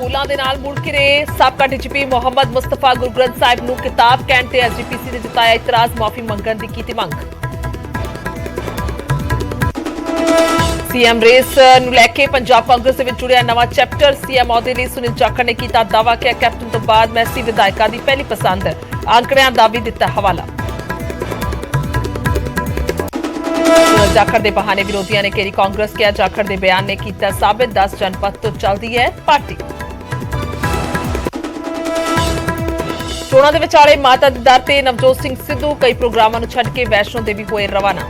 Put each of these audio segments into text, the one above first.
ਬੋਲਾਂ ਦੇ ਨਾਲ ਮੁੜ ਘਿਰੇ ਸਾਬਕਾ ਡੀਜੀਪੀ ਮੁਹੰਮਦ ਮੁਸਤਫਾ ਗੁਰੂ ਗ੍ਰੰਥ ਸਾਹਿਬ ਨੂੰ ਕਿਤਾਬ ਕਹਿਣ ਤੇ ਐਸਜੀਪੀਸੀ ਨੇ ਜਤਾਇਆ ਇਤਰਾਜ਼, ਮਾਫੀ ਮੰਗਣ ਦੀ ਕੀਤੀ ਮੰਗ। सीएम रेस ਨੂੰ ਲੈ ਕੇ ਪੰਜਾਬ ਕਾਂਗਰਸ ਦੇ ਵਿੱਚ ਜੁੜਿਆ ਨਵਾਂ ਚੈਪਟਰ। ਸੀਐਮ ਅਹੁਦੇ ਲਈ ਸੁਨੀਲ ਜਾਖੜ ਨੇ ਕੀਤਾ ਦਾਅਵਾ ਕਿ ਕੈਪਟਨ ਤੋਂ ਬਾਅਦ ਮੈਸੀ ਵਿਧਾਇਕਾਂ ਦੀ ਪਹਿਲੀ ਪਸੰਦ, ਅੰਕੜਿਆਂ ਦਾ ਵੀ ਦਿੱਤਾ ਹਵਾਲਾ। ਜਾਖੜ ਦੇ ਬਹਾਨੇ ਵਿਰੋਧੀਆਂ ਨੇ ਘੇਰੀ ਕਾਂਗਰਸ, ਕਿਹਾ ਜਾਖੜ ਦੇ ਬਿਆਨ ਨੇ ਕੀਤਾ ਸਾਬਿਤ 10 ਜਨਪਦ ਤੋਂ ਚੱਲਦੀ ਹੈ ਪਾਰਟੀ। ਚੋਣਾਂ ਦੇ ਵਿਚਾਲੇ ਮਾਤਾ ਦੇ ਦਰ ਤੇ ਨਵਜੋਤ ਸਿੰਘ ਸਿੱਧੂ ਕਈ ਪ੍ਰੋਗਰਾਮਾਂ ਨੂੰ ਛੱਡ ਕੇ ਵੈਸ਼ਨੋ ਦੇਵੀ ਹੋਏ ਰਵਾਨਾ।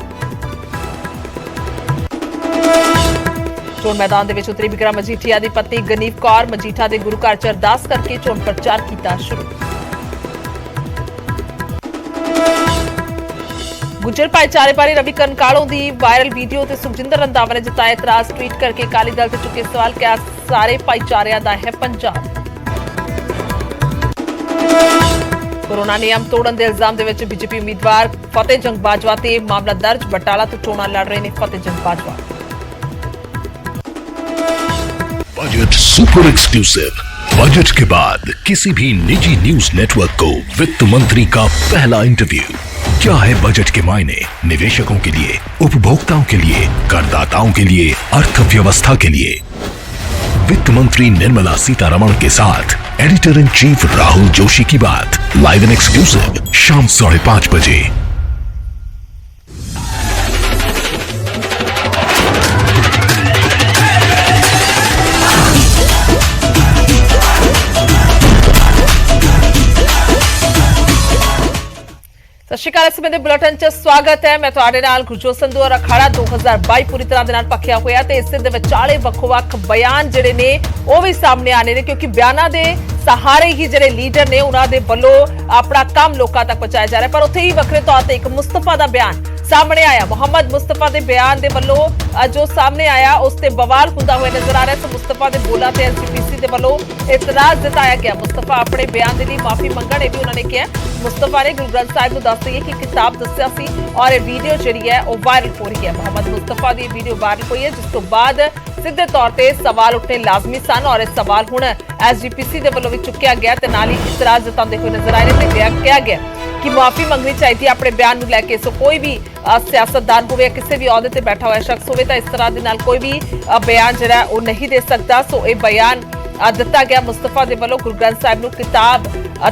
ਚੋਣ ਮੈਦਾਨ ਦੇ ਵਿੱਚ ਉਤਰੀ ਬਿਕਰਮ ਮਜੀਠੀਆ ਦੀ ਪਤਨੀ ਗਨੀਵ ਕੌਰ ਮਜੀਠਾ ਦੇ ਗੁਰੂ ਘਰ ਚ ਅਰਦਾਸ ਕਰਕੇ ਚੋਣ ਪ੍ਰਚਾਰ ਕੀਤਾ ਸ਼ੁਰੂ। ਗੁੱਜਰ ਭਾਈਚਾਰੇ ਬਾਰੇ ਰਵੀ ਕਨਕਾਲੋਂ ਦੀ ਵਾਇਰਲ ਵੀਡੀਓ ਤੇ ਸੁਖਜਿੰਦਰ ਰੰਧਾਵਾ ਨੇ ਜਤਾਇਆ ਇਤਰਾਜ਼, ਟਵੀਟ ਕਰਕੇ ਅਕਾਲੀ ਦਲ ਤੇ ਚੁੱਕੇ ਸਵਾਲ, ਕਿਹਾ ਸਾਰੇ ਭਾਈਚਾਰਿਆਂ ਦਾ ਹੈ ਪੰਜਾਬ। ਕੋਰੋਨਾ ਨਿਯਮ ਤੋੜਨ ਦੇ ਇਲਜ਼ਾਮ ਦੇ ਵਿੱਚ ਬੀਜੇਪੀ ਉਮੀਦਵਾਰ ਫਤਿਹ ਜੰਗ ਬਾਜਵਾ ਤੇ ਮਾਮਲਾ ਦਰਜ। ਬਟਾਲਾ ਤੋਂ ਚੋਣਾਂ ਲੜ ਰਹੇ ਨੇ फतेह जंग Bajwa. Budget super exclusive. Budget के बाद किसी भी निजी न्यूज नेटवर्क को वित्त मंत्री का पहला इंटरव्यू। क्या है बजट के मायने निवेशकों के लिए, उपभोक्ताओं के लिए, करदाताओं के लिए, अर्थव्यवस्था के लिए। वित्त मंत्री निर्मला सीतारमण के साथ editor in chief Rahul Joshi की बात लाइव एंड एक्सक्लूसिव शाम 5:30 बजे। ਸਤਿ ਸ਼੍ਰੀ ਅਕਾਲ। ਇਸ ਸਮੇਂ ਦੇ ਬੁਲੇਟਿਨ 'ਚ ਸਵਾਗਤ ਹੈ। ਮੈਂ ਤੁਹਾਡੇ ਨਾਲ ਗੁਰਜੋਤ ਸੰਧੂ। ਔਰ ਅਖਾੜਾ 2022 ਪੂਰੀ ਤਰ੍ਹਾਂ ਦੇ ਨਾਲ ਪੱਖਿਆ ਹੋਇਆ ਤੇ ਇਸੇ ਦੇ ਵਿਚਾਲੇ ਵੱਖ-ਵੱਖ ਬਿਆਨ ਜਿਹੜੇ ਨੇ ਉਹ ਵੀ ਸਾਹਮਣੇ ਆਣੇ ਨੇ, ਕਿਉਂਕਿ ਬਿਆਨਾਂ ਦੇ ਸਹਾਰੇ ਹੀ ਜਿਹੜੇ ਲੀਡਰ ਨੇ ਉਹਨਾਂ ਦੇ ਵੱਲੋਂ ਆਪਣਾ ਕੰਮ ਲੋਕਾਂ ਤੱਕ ਪਹੁੰਚਾਇਆ ਜਾ ਰਿਹਾ। ਪਰ ਉੱਥੇ ਹੀ ਵੱਖਰੇ ਤੌਰ ਤੇ ਇੱਕ ਮੁਸਤਫਾ ਦਾ ਬਿਆਨ ਸਾਹਮਣੇ ਆਇਆ। ਮੁਹੰਮਦ ਮੁਸਤਫਾ ਦੇ ਬਿਆਨ ਦੇ ਵੱਲੋਂ ਜੋ ਸਾਹਮਣੇ ਆਇਆ ਉਸ ਤੇ ਬਵਾਲ ਹੁੰਦਾ ਹੋਇਆ ਨਜ਼ਰ ਆ ਰਿਹਾ। ਸੋ ਮੁਸਤਫਾ ਦੇ ਬੋਲਾਂ ਤੇ ਐਸਜੀਪੀਸੀ ਦੇ ਵੱਲੋਂ ਇਤਰਾਜ਼ ਜਤਾਇਆ ਗਿਆ। ਮੁਸਤਫਾ ਆਪਣੇ ਬਿਆਨ ਦੇ ਲਈ ਮਾਫੀ ਮੰਗਣ, ਇਹ ਵੀ ਉਹਨਾਂ ਨੇ ਕਿਹਾ। ਮੁਸਤਫਾ ਨੇ ਗੁਰੂ ਗ੍ਰੰਥ ਸਾਹਿਬ ਨੂੰ ਦੱਸ ਦਈਏ ਕਿ ਕਿਤਾਬ ਦੱਸਿਆ ਸੀ ਔਰ ਇਹ ਵੀਡੀਓ ਜਿਹੜੀ ਹੈ ਉਹ ਵਾਇਰਲ ਹੋ ਰਹੀ ਹੈ। ਮੁਹੰਮਦ ਮੁਸਤਫਾ ਦੀ ਵੀਡੀਓ ਵਾਇਰਲ ਹੋਈ ਹੈ, ਜਿਸ ਤੋਂ ਬਾਅਦ ਸਿੱਧੇ ਤੌਰ ਤੇ ਸਵਾਲ ਉੱਠਣੇ ਲਾਜ਼ਮੀ ਸਨ ਔਰ ਇਹ ਸਵਾਲ ਹੁਣ ਐਸਜੀਪੀਸੀ ਦੇ ਵੱਲੋਂ ਵੀ ਚੁੱਕਿਆ ਗਿਆ ਤੇ ਨਾਲ ਹੀ ਇਤਰਾਜ਼ ਜਤਾਉਂਦੇ ਹੋਏ ਨਜ਼ਰ ਆ ਰਹੇ ਨੇ ਤੇ ਕਿਹਾ ਗਿਆ ਕਿ ਮਾਫੀ ਮੰਗਣੀ ਚਾਹੀਦੀ ਹੈ ਆਪਣੇ ਬਿਆਨ ਨੂੰ ਲੈ ਕੇ। ਸੋ ਕੋਈ ਵੀ ਸਿਆਸਤਦਾਨ ਹੋਵੇ, ਕਿਸੇ ਵੀ ਅਹੁਦੇ ਤੇ ਬੈਠਾ ਹੋਇਆ ਸ਼ਖਸ ਹੋਵੇ ਤਾਂ ਇਸ ਤਰ੍ਹਾਂ ਦੇ ਨਾਲ ਕੋਈ ਵੀ ਬਿਆਨ ਜਿਹੜਾ ਉਹ ਨਹੀਂ ਦੇ ਸਕਦਾ। ਸੋ ਇਹ ਬਿਆਨ ਦਿੱਤਾ ਗਿਆ ਮੁਸਤਫਾ ਦੇ ਵੱਲੋਂ। ਗੁਰੂ ਗ੍ਰੰਥ ਸਾਹਿਬ ਨੂੰ ਕਿਤਾਬ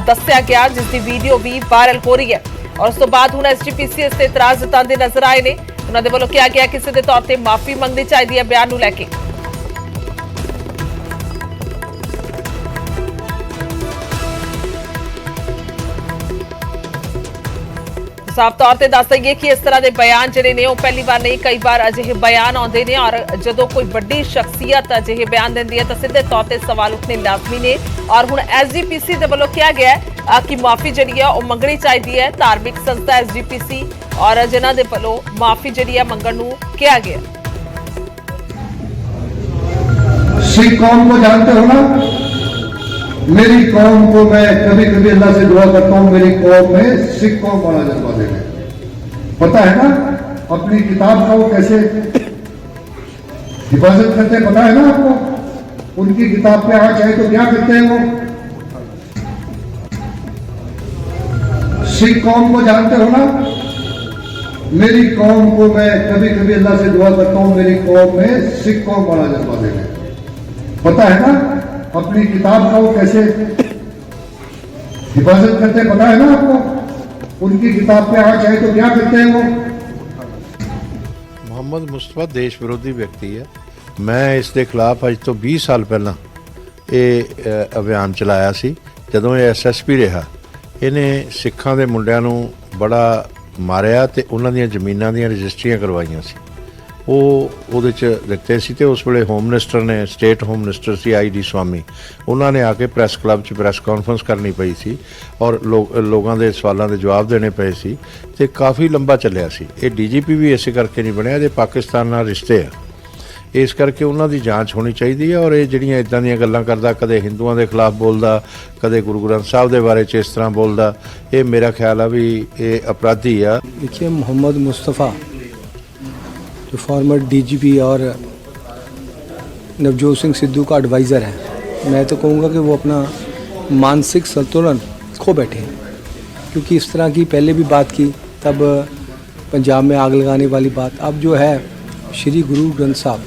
ਦੱਸਿਆ ਗਿਆ, ਜਿਸ ਦੀ ਵੀਡੀਓ ਵੀ ਵਾਇਰਲ ਹੋ ਰਹੀ ਹੈ ਔਰ ਉਸ ਤੋਂ ਬਾਅਦ ਹੁਣ ਐਸਜੀਪੀਸੀ ਇਸ ਤੇ ਇਤਰਾਜ਼ ਜਤਾਉਂਦੇ ਨਜ਼ਰ ਆਏ ਨੇ। ਉਹਨਾਂ ਦੇ ਵੱਲੋਂ ਕਿਹਾ ਗਿਆ ਕਿਸੇ ਦੇ ਤੌਰ ਤੇ ਮਾਫੀ ਮੰਗਣੀ ਚਾਹੀਦੀ ਹੈ ਬਿਆਨ ਨੂੰ ਲੈ ਕੇ। ਸਾਫ਼ ਤੌਰ ਤੇ ਦੱਸ ਦਈਏ ਕਿ ਇਸ ਤਰ੍ਹਾਂ ਦੇ ਬਿਆਨ ਜਿਹੜੇ ਨੇ ਉਹ ਪਹਿਲੀ ਵਾਰ ਨਹੀਂ, ਕਈ ਵਾਰ ਅਜਿਹੇ ਬਿਆਨ ਆਉਂਦੇ ਨੇ ਔਰ ਜਦੋਂ ਕੋਈ ਵੱਡੀ ਸ਼ਖਸੀਅਤ ਅਜਿਹੇ ਬਿਆਨ ਦਿੰਦੀ ਹੈ ਤਾਂ ਸਿੱਧੇ ਤੌਰ ਤੇ ਸਵਾਲ ਉੱਠਣੇ ਲਾਜ਼ਮੀ ਨੇ। ਔਰ ਹੁਣ ਐਸਜੀਪੀਸੀ ਦੇ ਵੱਲੋਂ ਕਿਹਾ ਗਿਆ ਕਿ ਮਾਫੀ ਜਿਹੜੀ ਹੈ ਉਹ ਮੰਗਣੀ ਚਾਹੀਦੀ ਹੈ। ਧਾਰਮਿਕ ਸੰਸਥਾ ਐਸਜੀਪੀਸੀ ਔਰ ਜਿਨ੍ਹਾਂ ਦੇ ਵੱਲੋਂ ਮਾਫੀ ਜਿਹੜੀ ਹੈ ਮੰਗਣ ਨੂੰ ਕਿਹਾ ਗਿਆ। सिख कौम को जानते हो ना? मेरी कौम को मैं कभी कभी अल्लाह से दुआ करता हूँ मेरी कौम में सिख कौम बड़ा जज्बा देने। पता है ना अपनी किताब का वो कैसे हिफाजत करते हैं, पता है ना आपको? उनकी किताब पे आ चाहे तो क्या करते हैं वो। सिख कौम को जानते हो ना? मेरी कौम को मैं कभी कभी अल्लाह से दुआ करता हूँ मेरी कौम में सिख कौम बड़ा जज्बा देने। पता है ना अपनी किताब का वो कैसे हिफाजत करते हैं, पता है ना आपको? उनकी किताब पे आ चाहे तो क्या करते हैं वो। ਮੁਹੰਮਦ ਮੁਸਤਫਾ ਦੇਸ਼ ਵਿਰੋਧੀ ਵਿਅਕਤੀ ਹੈ। ਮੈਂ ਇਸ ਦੇ ਖਿਲਾਫ ਅੱਜ ਤੋਂ 20 ਸਾਲ ਪਹਿਲਾਂ ਇਹ ਅਭਿਆਨ ਚਲਾਇਆ ਸੀ ਜਦੋਂ ਇਹ ਐਸਐਸਪੀ ਰਿਹਾ। ਇਹਨੇ ਸਿੱਖਾਂ ਦੇ ਮੁੰਡਿਆਂ ਨੂੰ ਬੜਾ ਮਾਰਿਆ ਤੇ ਉਹਨਾਂ ਦੀਆਂ ਜ਼ਮੀਨਾਂ ਦੀਆਂ ਰਜਿਸਟਰੀਆਂ ਕਰਵਾਈਆਂ ਸੀ। ਉਹ ਉਹਦੇ 'ਚ ਦਿੱਤੇ ਸੀ ਤੇ ਉਸ ਵੇਲੇ ਹੋਮ ਮਿਨਿਸਟਰ ਨੇ, ਸਟੇਟ ਹੋਮ ਮਿਨਿਸਟਰ ਸੀ ਆਈ.ਡੀ. ਸਵਾਮੀ, ਉਹਨਾਂ ਨੇ ਆ ਕੇ ਪ੍ਰੈਸ ਕਲੱਬ 'ਚ ਪ੍ਰੈਸ ਕਾਨਫਰੰਸ ਕਰਨੀ ਪਈ ਸੀ ਔਰ ਲੋਕਾਂ ਦੇ ਸਵਾਲਾਂ ਦੇ ਜਵਾਬ ਦੇਣੇ ਪਏ ਸੀ ਤੇ ਕਾਫੀ ਲੰਬਾ ਚੱਲਿਆ ਸੀ। ਇਹ ਡੀਜੀਪੀ ਵੀ ਇਸੇ ਕਰਕੇ ਨਹੀਂ ਬਣਿਆ, ਇਹਦੇ ਪਾਕਿਸਤਾਨ ਨਾਲ ਰਿਸ਼ਤੇ ਆ, ਇਸ ਕਰਕੇ ਉਹਨਾਂ ਦੀ ਜਾਂਚ ਹੋਣੀ ਚਾਹੀਦੀ ਹੈ। ਔਰ ਇਹ ਜਿਹੜੀਆਂ ਇੱਦਾਂ ਦੀਆਂ ਗੱਲਾਂ ਕਰਦਾ, ਕਦੇ ਹਿੰਦੂਆਂ ਦੇ ਖਿਲਾਫ ਬੋਲਦਾ, ਕਦੇ ਗੁਰੂ ਗ੍ਰੰਥ ਸਾਹਿਬ ਦੇ ਬਾਰੇ 'ਚ ਇਸ ਤਰ੍ਹਾਂ ਬੋਲਦਾ, ਇਹ ਮੇਰਾ ਖਿਆਲ ਆ ਵੀ ਇਹ ਅਪਰਾਧੀ ਆ। देखिए मोहम्मद मुस्तफ़ा जो फॉर्मर डीजीपी और नवजोत सिंह सिद्धू का एडवाइज़र है, मैं तो कहूँगा कि वो अपना मानसिक संतुलन खो बैठे हैं, क्योंकि इस तरह की पहले भी बात की, तब पंजाब में आग लगाने वाली बात। अब जो है श्री गुरु ग्रंथ साहब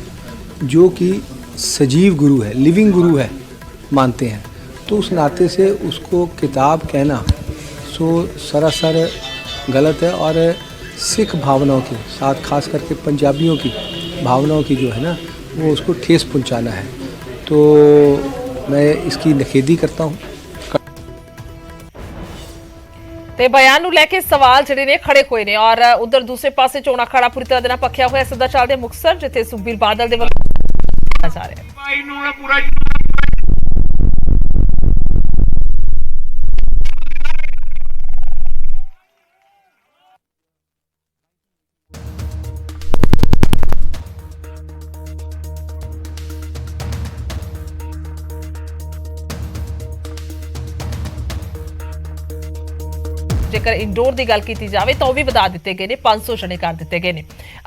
जो कि सजीव गुरु है, लिविंग गुरु है मानते हैं, तो उस नाते से उसको किताब कहना सो सरासर गलत है। और सिख भावनाओं के साथ, खास करके पंजाबियों की भावनाओं की जो है ना, वो उसको ठेस पहुंचाना है। तो मैं इसकी निखेधी करता हूँ। ਤੇ ਬਿਆਨ ਨੂੰ ਲੈ ਕੇ ਸਵਾਲ ਜਿਹੜੇ ਨੇ ਖੜੇ ਹੋਏ ਨੇ ਔਰ ਉਧਰ ਦੂਸਰੇ ਪਾਸੇ ਚੋਣ ਅਖਾੜਾ ਪੂਰੀ ਤਰ੍ਹਾਂ ਦੇ ਨਾਲ ਪੱਖਿਆ ਹੋਇਆ ਸਿੱਧਾ ਚੱਲਦੇ ਮੁਕਤਸਰ, ਜਿੱਥੇ ਸੁਖਬੀਰ ਬਾਦਲ ਦੇ ਵੱਲੋਂ ਜਾ ਰਿਹਾ ਹੈ। ਜੇਕਰ ਇੰਡੋਰ ਦੀ ਗੱਲ ਕੀਤੀ ਜਾਵੇ ਤਾਂ ਉਹ ਵੀ ਵਧਾ ਦਿੱਤੇ ਗਏ ਨੇ, 500 ਜਣੇ ਕਰ ਦਿੱਤੇ ਗਏ ਨੇ।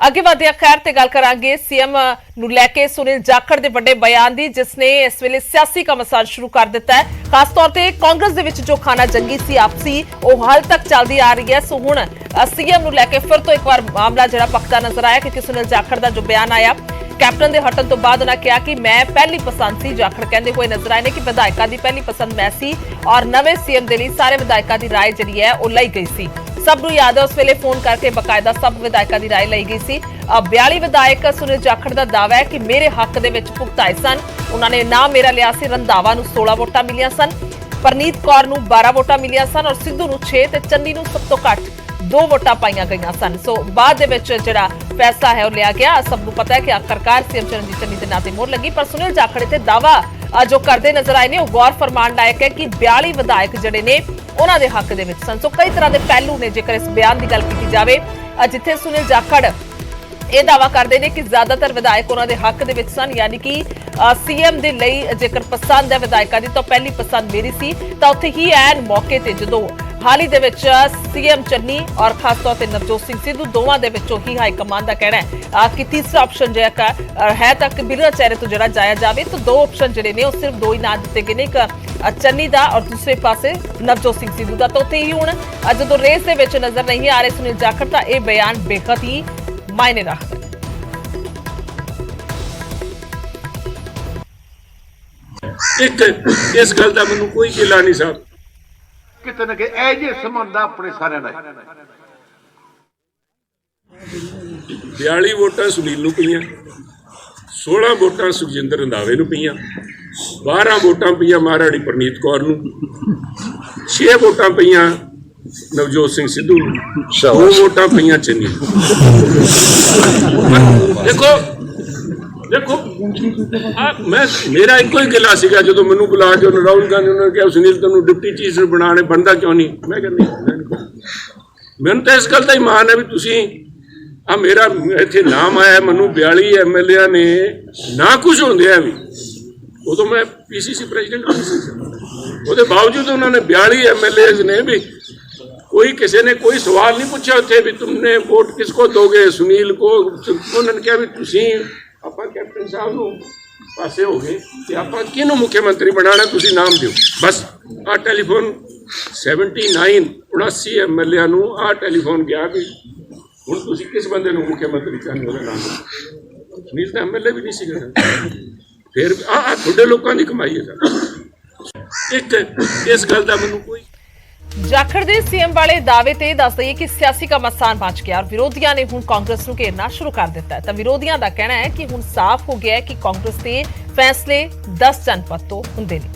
ਅੱਗੇ ਵਧਿਆ ਖੈਰ ਤੇ ਗੱਲ ਕਰਾਂਗੇ ਸੀਐਮ ਨੂੰ ਲੈ ਕੇ ਸੁਨੀਲ ਜਾਖੜ ਦੇ ਵੱਡੇ ਬਿਆਨ ਦੀ, ਜਿਸ ਨੇ ਇਸ ਵੇਲੇ ਸਿਆਸੀ ਘਮਾਸਾਨ ਸ਼ੁਰੂ ਕਰ ਦਿੱਤਾ ਹੈ। ਖਾਸ ਤੌਰ ਤੇ ਕਾਂਗਰਸ ਦੇ ਵਿੱਚ ਜੋ ਖਾਨਾ ਜੰਗੀ ਸੀ ਆਪਸੀ, ਉਹ ਹਾਲ ਤੱਕ ਚੱਲਦੀ ਆ ਰਹੀ ਹੈ। ਸੋ ਹੁਣ ਸੀਐਮ ਨੂੰ ਲੈ ਕੇ ਫਿਰ ਤੋਂ ਇੱਕ ਵਾਰ ਮਾਮਲਾ ਜਿਹੜਾ ਪੱਕਦਾ ਨਜ਼ਰ ਆਇਆ, ਕਿਉਂਕਿ ਸੁਨੀਲ ਜਾਖੜ ਦਾ ਜੋ ਬਿਆਨ ਆਇਆ ਕੈਪਟਨ ਦੇ ਹਟਣ ਤੋਂ ਬਾਅਦ ਉਹਨਾਂ ਕਿਹਾ ਕਿ ਮੈਂ ਪਹਿਲੀ ਪਸੰਦ ਸੀ। ਜਾਖੜ ਕਹਿੰਦੇ ਹੋਏ ਨਜ਼ਰ ਆਏ ਨੇ ਕਿ ਵਿਧਾਇਕਾਂ ਦੀ ਪਹਿਲੀ ਪਸੰਦ ਮੈਂ ਸੀ ਔਰ ਨਵੇਂ ਸੀਐਮ ਦੇ ਲਈ ਸਾਰੇ ਵਿਧਾਇਕਾਂ ਦੀ ਰਾਏ ਜਿਹੜੀ ਹੈ ਉਹ ਲਈ ਗਈ ਸੀ। ਸਭ ਨੂੰ ਯਾਦ ਹੈ ਉਸ ਵੇਲੇ ਫੋਨ ਕਰਕੇ ਬਕਾਇਦਾ ਸਭ ਵਿਧਾਇਕਾਂ ਦੀ ਰਾਏ ਲਈ ਗਈ ਸੀ। 42 ਵਿਧਾਇਕ ਸੁਨੀਲ ਜਾਖੜ ਦਾ ਦਾਅਵਾ ਹੈ ਕਿ ਮੇਰੇ ਹੱਕ ਦੇ ਵਿੱਚ ਭੁਗਤਾਏ ਸਨ। ਉਹਨਾਂ ਨੇ ਨਾਮ ਮੇਰਾ ਲਿਆ ਸੀ। ਰੰਧਾਵਾ ਨੂੰ 16 ਵੋਟਾਂ ਮਿਲੀਆਂ ਸਨ, ਪਰਨੀਤ ਕੌਰ ਨੂੰ 12 ਵੋਟਾਂ ਮਿਲੀਆਂ ਸਨ ਔਰ ਸਿੱਧੂ ਨੂੰ 6 ਤੇ ਚੰਨੀ ਨੂੰ ਸਭ ਤੋਂ ਘੱਟ 2 ਵੋਟਾਂ ਪਾਈਆਂ ਗਈਆਂ ਸਨ। ਸੋ ਬਾਅਦ ਦੇ ਵਿੱਚ ਜਿਹੜਾ ਫੈਸਲਾ ਹੈ ਉਹ ਲਿਆ ਗਿਆ। ਸਭ ਨੂੰ ਪਤਾ ਹੈ ਕਿ ਆਖਰਕਾਰ ਸੀਐਮ ਚਰਨਜੀਤ ਚੰਨੀ ਦੇ ਨਾਂ ਤੇ ਮੋਹਰ ਲੱਗੀ, ਪਰ ਸੁਨੀਲ ਜਾਖੜ ਤੇ ਦਾਅਵਾ ਜੋ ਕਰਦੇ ਨਜ਼ਰ ਆਏ ਨੇ ਉਹ ਗੌਰ ਫਰਮਾਨ ਲਾਇਕ ਹੈ ਕਿ 42 ਵਿਧਾਇਕ ਜਿਹੜੇ ਨੇ ਉਹਨਾਂ ਦੇ ਹੱਕ ਦੇ ਵਿੱਚ ਸਨ। ਸੋ ਕਈ ਤਰ੍ਹਾਂ ਦੇ ਪਹਿਲੂ ਨੇ ਜੇਕਰ ਇਸ ਬਿਆਨ ਦੀ ਗੱਲ ਕੀਤੀ ਜਾਵੇ, ਜਿੱਥੇ ਸੁਨੀਲ ਜਾਖੜ ਇਹ ਦਾਅਵਾ ਕਰਦੇ ਨੇ ਕਿ ਜ਼ਿਆਦਾਤਰ ਵਿਧਾਇਕ ਉਹਨਾਂ ਦੇ ਹੱਕ ਦੇ ਵਿੱਚ ਸਨ, ਯਾਨੀ ਕਿ ਸੀਐਮ ਦੇ ਲਈ ਜੇਕਰ ਪਸੰਦ ਹੈ ਵਿਧਾਇਕਾਂ ਦੀ ਤਾਂ ਪਹਿਲੀ ਪਸੰਦ ਮੇਰੀ ਸੀ। ਤਾਂ ਉੱਥੇ ਹੀ ਐਨ ਮੌਕੇ ਤੇ ਜਦੋਂ ਹਾਲ ਹੀ ਦੇ ਵਿੱਚ ਸੀਐਮ ਚੰਨੀ ਔਰ ਖਾਸ ਤੌਰ ਤੇ ਨਵਜੋਤ ਸਿੰਘ ਸਿੱਧੂ ਦੋਵਾਂ ਦੇ ਵਿੱਚੋਂ ਹੀ ਹਾਈ ਕਮਾਂਡ ਦਾ ਕਹਿਣਾ ਹੈ ਕਿ ਤੀਸਰਾ ਆਪਸ਼ਨ ਜਿਹੜਾ ਹੈ ਤਾਂ ਬਿਨਾਂ ਚਿਹਰੇ ਤੋਂ ਜਿਹੜਾ ਜਾਇਆ ਜਾਵੇ, ਤਾਂ 2 ਆਪਸ਼ਨ ਜਿਹੜੇ ਨੇ ਉਹ ਸਿਰਫ 2 ਹੀ ਨਾਂ ਦਿੱਤੇ ਗਏ ਨੇ, ਇੱਕ ਚੰਨੀ ਦਾ ਔਰ ਦੂਸਰੇ ਪਾਸੇ ਨਵਜੋਤ ਸਿੰਘ ਸਿੱਧੂ ਦਾ। ਤਾਂ ਉੱਥੇ ਹੀ ਹੁਣ ਜਦੋਂ ਰੇਸ ਦੇ ਵਿੱਚ ਨਜ਼ਰ ਨਹੀਂ ਆ ਰਹੇ ਸੁਨੀਲ ਜਾਖੜ, ਤਾਂ ਇਹ ਬਿਆਨ ਬੇਹੱਦ ਹੀ ਮਾਇਨੇ ਰੱਖਦਾ ਹੈ। ਇੱਕ ਇਸ ਗੱਲ ਦਾ ਮੈਨੂੰ ਕੋਈ ਗਿਲਾ ਨਹੀਂ ਸਾਹਿਬ, ਕਿਤੇ ਨਾ ਕਿ ਇਹ ਜੇ ਸੰਬੰਧ ਆਪਣੇ ਸਾਰਿਆਂ ਦਾ 42 ਵੋਟਾਂ ਸੁਨੀਲ ਨੂੰ ਪਈਆਂ, 16 ਵੋਟਾਂ ਸੁਖਜਿੰਦਰ ਰੰਧਾਵੇ ਨੂੰ ਪਈਆਂ, 12 ਵੋਟਾਂ ਪਈਆਂ ਮਹਾਰਾਣੀ ਪਰਨੀਤ ਕੌਰ ਨੂੰ, 6 ਵੋਟਾਂ ਪਈਆਂ ਨਵਜੋਤ ਸਿੰਘ ਸਿੱਧੂ ਨੂੰ, 2 ਵੋਟਾਂ ਪਈਆਂ ਚੰਨੀ ਨੂੰ। ਦੇਖੋ ਮੈਂ ਮੇਰਾ ਇੱਕੋ ਹੀ ਗਿਲਾ ਸੀਗਾ ਜਦੋਂ ਮੈਨੂੰ ਬੁਲਾ ਕੇ ਰਾਹੁਲ ਗਾਂਧੀ ਉਹਨਾਂ ਨੇ ਕਿਹਾ ਸੁਨੀਲ ਤੈਨੂੰ ਡਿਪਟੀ ਚੀਫ ਬਣਾਉਣੇ ਬਣਦਾ ਕਿਉਂ ਨਹੀਂ। ਮੈਂ ਕਹਿੰਦਾ ਮੈਨੂੰ ਤਾਂ ਇਸ ਗੱਲ ਦਾ ਹੀ ਮਾਣ ਹੈ ਵੀ ਤੁਸੀਂ ਮੇਰਾ ਇੱਥੇ ਨਾਮ ਆਇਆ, ਮੈਨੂੰ 42 ਐਮਐਲਏ ਨੇ ਨਾ ਕੁਝ ਹੁੰਦੇ ਆ ਵੀ, ਉਦੋਂ ਮੈਂ ਪੀਸੀਸੀ ਪ੍ਰੈਜ਼ੀਡੈਂਟ ਨਹੀਂ ਸੀ, ਉਹਦੇ ਬਾਵਜੂਦ ਉਹਨਾਂ ਨੇ 42 ਐਮਐਲਏ ਨੇ ਵੀ कोई किसी ने कोई सवाल नहीं पूछा उत्थे भी तुमने वोट किसको दोगे, सुनील को। उन्होंने कहा भी तुसी आपां कैप्टन साहब नूं पासे हो गए कि आपां किहनूं मुख्यमंत्री बनाना, तुसी नाम दिओ बस। आ टैलीफोन 79 एमएलए नूं आ टैलीफोन गया भी हुण तुसी किस बंदे नूं मुख्यमंत्री चाहुंदे हो, नाम सुनील तां एमएलए भी नहीं सीगा। फिर तुहाडे लोकां दी कमाई है सर। एक इस गल दा मैनूं कोई ਜਾਖੜ ਦੇ ਸੀਐਮ ਵਾਲੇ ਦਾਅਵੇ ਤੇ ਦੱਸ ਦਈਏ ਕਿ ਸਿਆਸੀ ਘਮਾਸਾਨ ਮਚ ਗਿਆ ਔਰ ਵਿਰੋਧੀਆਂ ਨੇ ਹੁਣ ਕਾਂਗਰਸ ਨੂੰ ਘੇਰਨਾ ਸ਼ੁਰੂ ਕਰ ਦਿੱਤਾ ਹੈ। ਤਾਂ ਵਿਰੋਧੀਆਂ ਦਾ ਕਹਿਣਾ ਹੈ ਕਿ ਹੁਣ ਸਾਫ਼ ਹੋ ਗਿਆ ਹੈ ਕਿ ਕਾਂਗਰਸ ਦੇ ਫੈਸਲੇ 10 ਜਨਪਦ ਤੋਂ ਹੁੰਦੇ ਨੇ।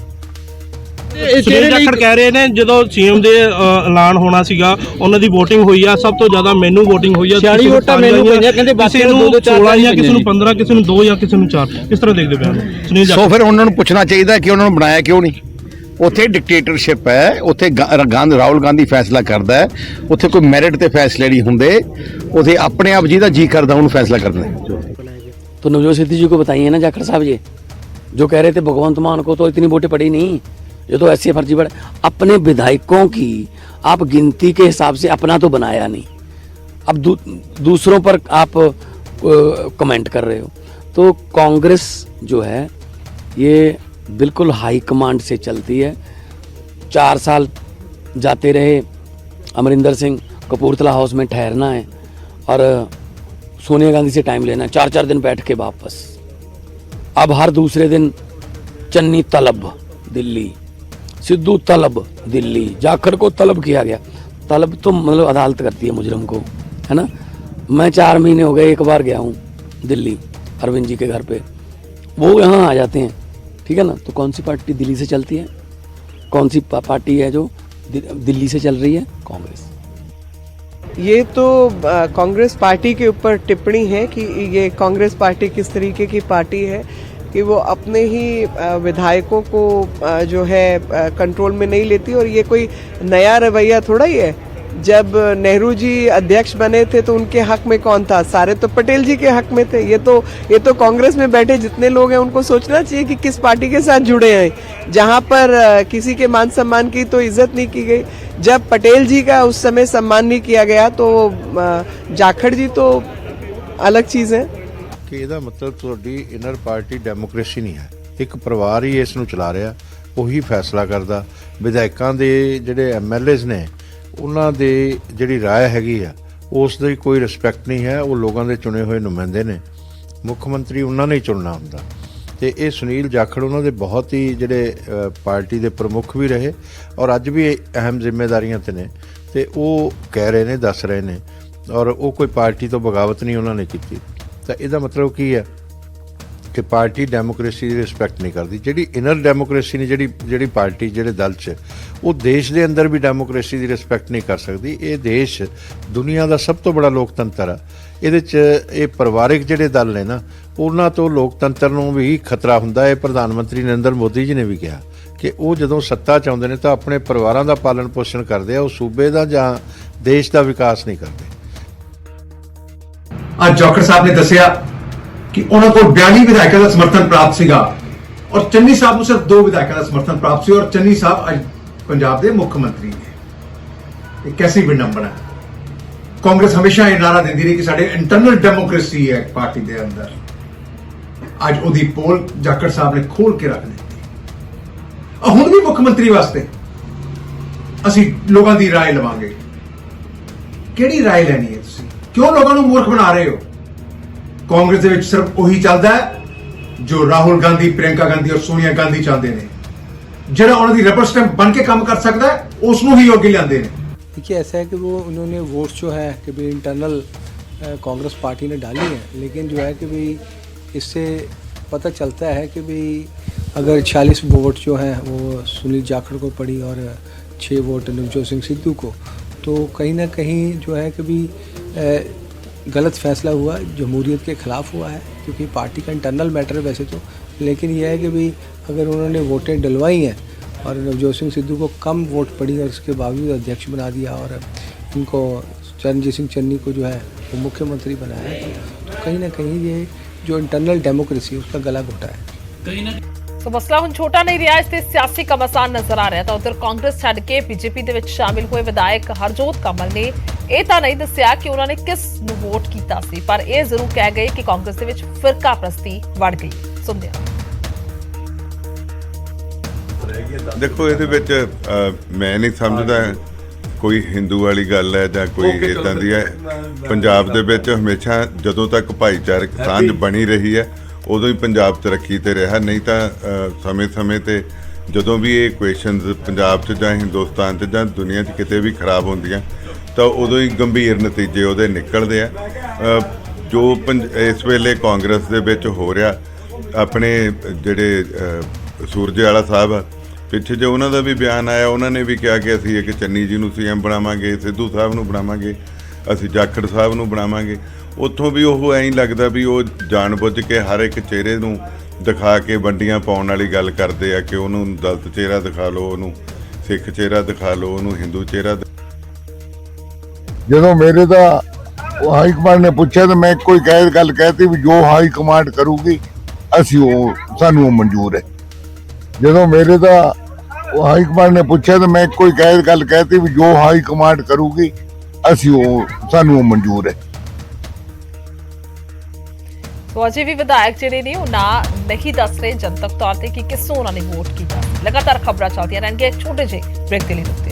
ਸੁਨੀਲ ਜਾਖੜ ਕਹਿ ਰਹੇ ਨੇ ਜਦੋਂ ਸੀਐਮ ਦੇ ਐਲਾਨ ਹੋਣਾ ਸੀਗਾ ਉਹਨਾਂ ਦੀ VOTING ਹੋਈ ਆ, ਸਭ ਤੋਂ ਜ਼ਿਆਦਾ ਮੈਨੂੰ VOTING ਹੋਈ ਆ, 40 ਵੋਟਾਂ ਮੈਨੂੰ ਪਈਆਂ, ਕਹਿੰਦੇ ਕਿਸੇ ਨੂੰ 16 ਜਾਂ ਕਿਸੇ ਨੂੰ 15, ਕਿਸੇ ਨੂੰ 2 ਜਾਂ ਕਿਸੇ ਨੂੰ 4। ਕਿਸ ਤਰ੍ਹਾਂ ਦੇਖਦੇ ਪਿਆ ਸੁਨੀਲ ਜਾਖੜ? ਸੋ ਫਿਰ ਉਹਨਾਂ ਨੂੰ ਪੁੱਛਣਾ ਚਾਹੀਦਾ ਕਿ ਉਹਨਾਂ ਨੂੰ ਬਣਾਇਆ ਕਿਉਂ ਨਹੀਂ। ਉੱਥੇ ਡਿਕਟੇਟਰਸ਼ਿਪ ਹੈ, ਉੱਥੇ ਰਾਹੁਲ ਗਾਂਧੀ ਫੈਸਲਾ ਕਰਦਾ ਹੈ, ਉੱਥੇ ਕੋਈ ਮੈਰਿਟ ਤੇ ਫੈਸਲੇ ਨਹੀਂ ਹੁੰਦੇ, ਉੱਥੇ ਆਪਣੇ ਆਪ ਜਿਹਦਾ ਜੀ ਕਰਦਾ ਉਹਨੂੰ फैसला करना है। तो नवजोत सिद्धू जी को बताइए ना जाखड़ साहब, ये जो कह रहे थे भगवंत मान को तो इतनी वोटें पड़ी नहीं, ये तो ऐसी फर्जी पड़े। अपने विधायकों की आप गिनती के हिसाब से अपना तो बनाया नहीं, अब दूसरों पर आप कमेंट कर रहे हो। तो कांग्रेस जो है ये बिल्कुल हाई कमांड से चलती है। 4 साल जाते रहे अमरिंदर सिंह, कपूरथला हाउस में ठहरना है और सोनिया गांधी से टाइम लेना है, 4-4 दिन बैठ के वापस। अब हर दूसरे दिन चन्नी तलब दिल्ली, सिद्धू तलब दिल्ली, जाखड़ को तलब किया गया। तलब तो मतलब अदालत करती है मुजरम को, है ना। मैं 4 महीने हो गए, एक बार गया हूँ दिल्ली अरविंद जी के घर पे, वो यहाँ आ जाते हैं, ठीक है ना। तो कौन सी पार्टी दिल्ली से चलती है? कौन सी पार्टी है जो दिल्ली से चल रही है? कांग्रेस। ये तो कांग्रेस पार्टी के ऊपर टिप्पणी है कि ये कांग्रेस पार्टी किस तरीके की पार्टी है कि वो अपने ही विधायकों को जो है कंट्रोल में नहीं लेती। और ये कोई नया रवैया थोड़ा ही है। जब नेहरू जी अध्यक्ष बने थे तो उनके हक में कौन था? सारे तो पटेल जी के हक में थे। ये तो कांग्रेस में बैठे जितने लोग हैं उनको सोचना चाहिए कि किस पार्टी के साथ जुड़े हैं। जहां पर किसी के मान सम्मान की तो इज्जत नहीं की गई। जब पटेल जी का उस समय सम्मान नहीं किया गया तो जाखड़ जी तो अलग चीज है। ਕਿ ਇਹਦਾ ਮਤਲਬ ਤੁਹਾਡੀ ਇਨਰ ਪਾਰਟੀ ਡੈਮੋਕ੍ਰੇਸੀ ਨਹੀਂ ਹੈ। ਇੱਕ ਪਰਿਵਾਰ ਹੀ ਇਸ ਨੂੰ ਚਲਾ ਰਿਹਾ, ਉਹੀ ਫੈਸਲਾ ਕਰਦਾ। ਵਿਧਾਇਕਾਂ ਦੇ ਜਿਹੜੇ ਐਮਐਲਏਜ਼ ਨੇ ਉਹਨਾਂ ਦੇ ਜਿਹੜੀ ਰਾਏ ਹੈਗੀ ਆ ਉਸ ਦੀ ਕੋਈ ਰਿਸਪੈਕਟ ਨਹੀਂ ਹੈ। ਉਹ ਲੋਕਾਂ ਦੇ ਚੁਣੇ ਹੋਏ ਨੁਮਾਇੰਦੇ ਨੇ, ਮੁੱਖ ਮੰਤਰੀ ਉਹਨਾਂ ਨੇ ਹੀ ਚੁਣਨਾ ਹੁੰਦਾ। ਤੇ ਇਹ ਸੁਨੀਲ ਜਾਖੜ ਉਹਨਾਂ ਦੇ ਬਹੁਤ ਹੀ ਜਿਹੜੇ ਪਾਰਟੀ ਦੇ ਪ੍ਰਮੁੱਖ ਵੀ ਰਹੇ ਔਰ ਅੱਜ ਵੀ ਅਹਿਮ ਜ਼ਿੰਮੇਵਾਰੀਆਂ 'ਤੇ ਨੇ। ਤੇ ਉਹ ਕਹਿ ਰਹੇ ਨੇ, ਦੱਸ ਰਹੇ ਨੇ ਔਰ ਉਹ ਕੋਈ ਪਾਰਟੀ ਤੋਂ ਬਗਾਵਤ ਨਹੀਂ ਉਹਨਾਂ ਨੇ ਕੀਤੀ। ਤਾਂ ਇਹਦਾ ਮਤਲਬ ਕੀ ਹੈ ਕਿ ਪਾਰਟੀ ਡੈਮੋਕ੍ਰੇਸੀ ਦੀ ਰਿਸਪੈਕਟ ਨਹੀਂ ਕਰਦੀ। ਜਿਹੜੀ ਇਨਰ ਡੈਮੋਕ੍ਰੇਸੀ ਨੇ ਜਿਹੜੀ ਪਾਰਟੀ ਜਿਹੜੇ ਦਲ 'ਚ ਉਹ ਦੇਸ਼ ਦੇ ਅੰਦਰ ਵੀ ਡੈਮੋਕ੍ਰੇਸੀ ਦੀ ਰਿਸਪੈਕਟ ਨਹੀਂ ਕਰ ਸਕਦੀ। ਇਹ ਦੇਸ਼ ਦੁਨੀਆ ਦਾ ਸਭ ਤੋਂ ਬੜਾ ਲੋਕਤੰਤਰ ਆ। ਇਹਦੇ 'ਚ ਇਹ ਪਰਿਵਾਰਿਕ ਜਿਹੜੇ ਦਲ ਨੇ ਨਾ ਉਹਨਾਂ ਤੋਂ ਲੋਕਤੰਤਰ ਨੂੰ ਵੀ ਖਤਰਾ ਹੁੰਦਾ ਹੈ। ਪ੍ਰਧਾਨ ਮੰਤਰੀ ਨਰਿੰਦਰ ਮੋਦੀ ਜੀ ਨੇ ਵੀ ਕਿਹਾ ਕਿ ਉਹ ਜਦੋਂ ਸੱਤਾ 'ਚ ਆਉਂਦੇ ਨੇ ਤਾਂ ਆਪਣੇ ਪਰਿਵਾਰਾਂ ਦਾ ਪਾਲਣ ਪੋਸ਼ਣ ਕਰਦੇ ਆ, ਉਹ ਸੂਬੇ ਦਾ ਜਾਂ ਦੇਸ਼ ਦਾ ਵਿਕਾਸ ਨਹੀਂ ਕਰਦੇ। ਅੱਜ ਜਾਖੜ ਸਾਹਿਬ ਨੇ ਦੱਸਿਆ ਕਿ ਉਹਨਾਂ ਕੋਲ 42 ਵਿਧਾਇਕਾਂ ਦਾ ਸਮਰਥਨ ਪ੍ਰਾਪਤ ਸੀਗਾ ਔਰ ਚੰਨੀ ਸਾਹਿਬ ਨੂੰ ਸਿਰਫ 2 ਵਿਧਾਇਕਾਂ ਦਾ ਸਮਰਥਨ ਪ੍ਰਾਪਤ ਸੀ ਔਰ ਚੰਨੀ ਸਾਹਿਬ ਅੱਜ ਪੰਜਾਬ ਦੇ ਮੁੱਖ ਮੰਤਰੀ ਨੇ। ਇਹ ਕੈਸੀ ਵਿਡੰਬਨਾ ਹੈ। ਕਾਂਗਰਸ ਹਮੇਸ਼ਾ ਇਹ ਨਾਰਾ ਦਿੰਦੀ ਰਹੀ ਕਿ ਸਾਡੇ ਇੰਟਰਨਲ ਡੈਮੋਕ੍ਰੇਸੀ ਹੈ ਪਾਰਟੀ ਦੇ ਅੰਦਰ। ਅੱਜ ਉਹਦੀ ਪੋਲ ਜਾਖੜ ਸਾਹਿਬ ਨੇ ਖੋਲ ਕੇ ਰੱਖ ਦਿੱਤੀ। ਹੁਣ ਵੀ ਮੁੱਖ ਮੰਤਰੀ ਵਾਸਤੇ ਅਸੀਂ ਲੋਕਾਂ ਦੀ ਰਾਏ ਲਵਾਂਗੇ। ਕਿਹੜੀ ਰਾਏ ਲੈਣੀ ਹੈ ਤੁਸੀਂ? ਕਿਉਂ ਲੋਕਾਂ ਨੂੰ ਮੂਰਖ ਬਣਾ ਰਹੇ ਹੋ? ਕਾਂਗਰਸ ਦੇ ਵਿੱਚ ਸਿਰਫ ਉਹੀ ਚੱਲਦਾ ਹੈ ਜੋ ਰਾਹੁਲ ਗਾਂਧੀ, ਪ੍ਰਿयंका गांधी और सोनिया गांधी ਚਾਹੁੰਦੇ ਨੇ। ਜਿਹੜਾ ਉਹਨਾਂ ਦੀ ਰਬਰ ਸਟੈਂਪ ਬਣ ਕੇ ਕੰਮ ਕਰ ਸਕਦਾ ਹੈ ਉਸ ਨੂੰ ਹੀ ਅੱਗੇ ਲਿਆਉਂਦੇ ਨੇ। देखिए ऐसा है कि वो उन्होंने वोट्स जो है कि भाई इंटरनल कांग्रेस पार्टी ने डाली है, लेकिन जो है कि भाई इससे पता चलता है कि भाई अगर 46 वोट जो हैं वो सुनील जाखड़ को पड़ी और 6 वोट नवजोत सिंह सिद्धू को, तो कहीं ना कहीं जो है कि भाई गलत फैसला हुआ, जमहूरियत के ख़िलाफ़ हुआ है। क्योंकि पार्टी का इंटरनल मैटर है वैसे तो, लेकिन यह है कि भाई अगर उन्होंने वोटें डलवाई हैं और नवजोत सिंह सिद्धू को कम वोट पड़ी और इसके बावजूद अध्यक्ष बना दिया और इनको चरणजीत सिंह चन्नी को जो है वो मुख्यमंत्री बनाया, तो कहीं ना कहीं ये जो इंटरनल डेमोक्रेसी है उसका गला घोटा है। ਸੋ ਮਸਲਾ ਹੁਣ ਛੋਟਾ ਨਹੀਂ ਰਿਹਾ, ਇਸ ਤੇ ਸਿਆਸੀ ਘਮਾਸਾਨ ਨਜ਼ਰ ਆ ਰਿਹਾ। ਤਾਂ ਉਧਰ ਕਾਂਗਰਸ ਛੱਡ ਕੇ ਬੀਜੇਪੀ ਦੇ ਵਿੱਚ ਸ਼ਾਮਿਲ ਹੋਏ ਵਿਧਾਇਕ ਹਰਜੋਤ ਕਮਲ ਨੇ ਇਹ ਤਾਂ ਨਹੀਂ ਦੱਸਿਆ ਕਿ ਉਹਨਾਂ ਨੇ ਕਿਸ ਨੂੰ ਵੋਟ ਕੀਤਾ ਸੀ, ਪਰ ਇਹ ਜ਼ਰੂਰ ਕਹਿ ਗਏ ਕਿ ਕਾਂਗਰਸ ਦੇ ਵਿੱਚ ਫਿਰਕਾ ਪ੍ਰਸਤੀ ਵੜ ਗਈ। ਸੁਣਦੇ ਹਾਂ। ਦੇਖੋ ਇਹਦੇ ਵਿੱਚ ਮੈਂ ਨਹੀਂ ਸਮਝਦਾ ਕੋਈ ਹਿੰਦੂ ਵਾਲੀ ਗੱਲ ਹੈ ਜਾਂ ਕੋਈ ਇਦਾਂ ਦੀ ਹੈ। ਪੰਜਾਬ ਦੇ ਵਿੱਚ ਹਮੇਸ਼ਾ ਜਦੋਂ ਤੱਕ ਭਾਈਚਾਰਕ ਸਾਂਝ ਬਣੀ ਰਹੀ ਹੈ ਉਦੋਂ ਹੀ ਪੰਜਾਬ ਤਰੱਕੀ ਤੇ ਰਿਹਾ। ਨਹੀਂ ਤਾਂ ਸਮੇਂ-ਸਮੇਂ ਤੇ ਜਦੋਂ ਵੀ ਇਹ ਕੁਐਸਚਨਸ ਪੰਜਾਬ 'ਚ ਜਾਂ ਹਿੰਦੁਸਤਾਨ 'ਚ ਜਾਂ ਦੁਨੀਆ 'ਚ ਕਿਤੇ ਵੀ ਖਰਾਬ ਹੁੰਦੀਆਂ ਤਾਂ ਉਦੋਂ ਹੀ ਗੰਭੀਰ ਨਤੀਜੇ ਉਹਦੇ ਨਿਕਲਦੇ ਆ। ਜੋ ਇਸ ਵੇਲੇ ਕਾਂਗਰਸ ਦੇ ਵਿੱਚ ਹੋ ਰਿਹਾ, ਆਪਣੇ ਜਿਹੜੇ ਸੂਰਜੇਵਾਲਾ ਸਾਹਿਬ ਆ, ਪਿੱਛੇ ਜੇ ਉਹਨਾਂ ਦਾ ਵੀ ਬਿਆਨ ਆਇਆ, ਉਹਨਾਂ ਨੇ ਵੀ ਕਿਹਾ ਕਿ ਅਸੀਂ ਇੱਕ ਚੰਨੀ ਜੀ ਨੂੰ ਸੀਐਮ ਬਣਾਵਾਂਗੇ, ਸਿੱਧੂ ਸਾਹਿਬ ਨੂੰ ਬਣਾਵਾਂਗੇ, ਅਸੀਂ ਜਾਖੜ ਸਾਹਿਬ ਨੂੰ ਬਣਾਵਾਂਗੇ। ਉੱਥੋਂ ਵੀ ਉਹ ਐਂ ਲੱਗਦਾ ਵੀ ਉਹ ਜਾਣਬੁੱਝ ਕੇ ਹਰ ਇੱਕ ਚਿਹਰੇ ਨੂੰ ਦਿਖਾ ਕੇ ਵੰਡੀਆਂ ਪਾਉਣ ਵਾਲੀ ਗੱਲ ਕਰਦੇ ਆ ਕਿ ਉਹਨੂੰ ਦਲਿਤ ਚਿਹਰਾ ਦਿਖਾ ਲਓ, ਉਹਨੂੰ ਸਿੱਖ ਚਿਹਰਾ ਦਿਖਾ ਲਓ, ਉਹਨੂੰ ਹਿੰਦੂ ਚਿਹਰਾ। ਜਦੋਂ ਮੇਰੇ ਦਾ ਹਾਈ ਕਮਾਂਡ ਨੇ ਪੁੱਛਿਆ ਤਾਂ ਮੈਂ ਕੋਈ ਗੱਲ ਕਹਿਤੀ ਵੀ ਜੋ ਹਾਈ ਕਮਾਂਡ ਕਰੂਗੀ ਅਸੀਂ ਉਹ ਸਾਨੂੰ ਉਹ ਮਨਜ਼ੂਰ ਹੈ। ਜਦੋਂ ਮੇਰੇ ਦਾ ਹਾਈ ਕਮਾਂਡ ਨੇ ਪੁੱਛਿਆ ਤਾਂ ਮੈਂ ਕੋਈ ਗੱਲ ਕਹਿਤੀ ਵੀ ਜੋ ਹਾਈ ਕਮਾਂਡ ਕਰੂਗੀ ਅਸੀਂ ਉਹ ਸਾਨੂੰ ਉਹ ਮਨਜ਼ੂਰ ਹੈ। तो अजे भी विधायक ਜਿਹੜੇ ਨੇ ਉਹ ਨਾ नहीं दस रहे जनतक तौर पर कि किसों उन्होंने वोट किया। लगातार खबरें चलती रहेंगे, एक छोटे ਜਿਹੇ ब्रेक के लिए रुकते हैं।